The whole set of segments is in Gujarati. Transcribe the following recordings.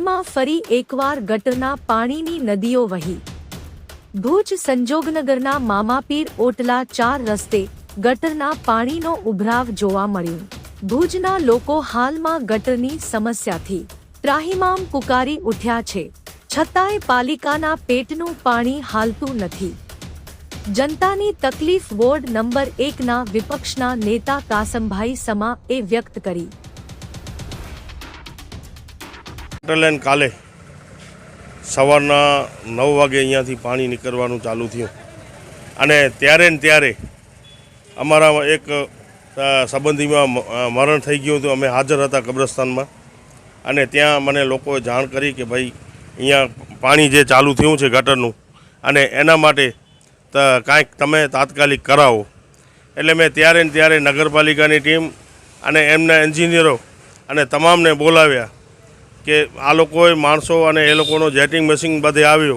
ભુજમાં ફરી એકવાર ગટરના પાણીની નદીઓ વહી। ભુજ સંજોગનગરના મામાપીર ઓટલા 4 રસ્તે ગટરના પાણીનો ઉભરાવ જોવા મળ્યો। ભુજના લોકો હાલમાં ગટરની સમસ્યાથી ત્રાહિમામ પુકારી ઉઠ્યા છે, છતાંય પાલિકાના પેટનું પાણી હાલતું નથી। જનતાની તકલીફ વોર્ડ નંબર 1ના વિપક્ષના નેતા કાસમભાઈ સમાએ વ્યક્ત કરી। કાલે સવારના 9 વાગે અહીંયાથી પાણી નીકળવાનું ચાલુ થયું અને ત્યારે અમારા એક સંબંધીમાં મરણ થઈ ગયું હતું। અમે હાજર હતા કબ્રસ્તાનમાં અને ત્યાં મને લોકોએ જાણ કરી કે ભાઈ અહીંયા પાણી જે ચાલુ થયું છે ગટરનું અને એના માટે કાંઈક તમે તાત્કાલિક કરાવો। એટલે મેં ત્યારે નગરપાલિકાની ટીમ અને એમના એન્જિનિયરો અને તમામને બોલાવ્યા કે આ લોકોએ માણસો અને એ લોકોનો જેટિંગ મશીન બધે આવ્યો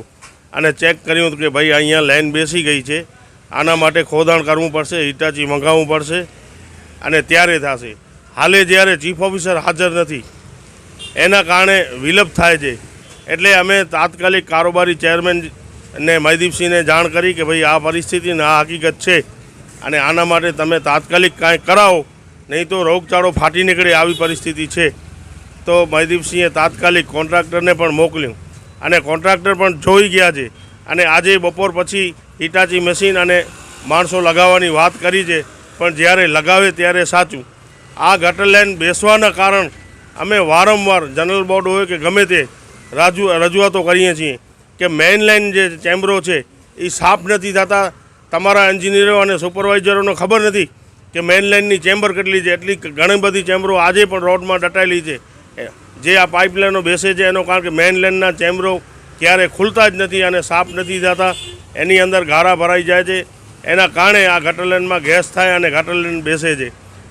અને ચેક કર્યું કે ભાઈ અહીંયા લાઈન બેસી ગઈ છે, આના માટે ખોદાણ કરવું પડશે, હિટાચી મંગાવવું પડશે અને ત્યારે થશે। હાલે જ્યારે ચીફ ઓફિસર હાજર નથી એના કારણે વિલંબ થાય છે। એટલે અમે તાત્કાલિક કારોબારી ચેરમેન ને મહીદીપસિંહને જાણ કરી કે ભાઈ આ પરિસ્થિતિને આ હકીકત છે અને આના માટે તમે તાત્કાલિક કાંઈ કરાવો, નહીં તો રોગચાળો ફાટી નીકળે આવી પરિસ્થિતિ છે। તો મહીદીપસિંહે તાત્કાલિક કોન્ટ્રાક્ટરને પણ મોકલ્યું અને કોન્ટ્રાક્ટર પણ જોઈ ગયા છે અને આજે બપોર પછી હિટાચી મશીન અને માણસો લગાવવાની વાત કરી છે, પણ જ્યારે લગાવે ત્યારે સાચું। આ ગટર લાઈન બેસવાના કારણ અમે વારંવાર જનરલ બોર્ડ હોય કે ગમે તે રજૂઆતો કરીએ છીએ કે મેઇન લાઇન જે ચેમ્બરો છે એ સાફ નથી થતા। તમારા એન્જિનિયરો અને સુપરવાઇઝરોને ખબર નથી કે મેઇન લાઇનની ચેમ્બર કેટલી છે। એટલી ઘણી બધી ચેમ્બરો આજે પણ રોડમાં દટાયેલી છે। જે આ પાઇપલાઇનો બેસે છે એનો કારણ કે મેઇન લાઇનના ચેમ્બરો ક્યારે ખુલતા જ નથી અને સાફ નથી થતા, એની અંદર ગારા ભરાઈ જાય છે। એના કારણે આ ગટર લાઇનમાં ગેસ થાય અને ગટર લાઇન બેસે છે।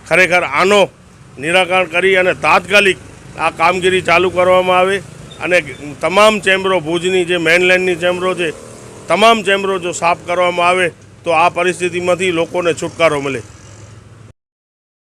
ખરેખર આનો નિરાકરણ કરી અને તાત્કાલિક આ કામગીરી ચાલુ કરવામાં આવે અને તમામ ચેમ્બરો ભુજની જે મેઇન લાઇનની ચેમ્બરો છે તમામ ચેમ્બરો જો સાફ કરવામાં આવે તો આ પરિસ્થિતિમાંથી લોકોને છુટકારો મળે।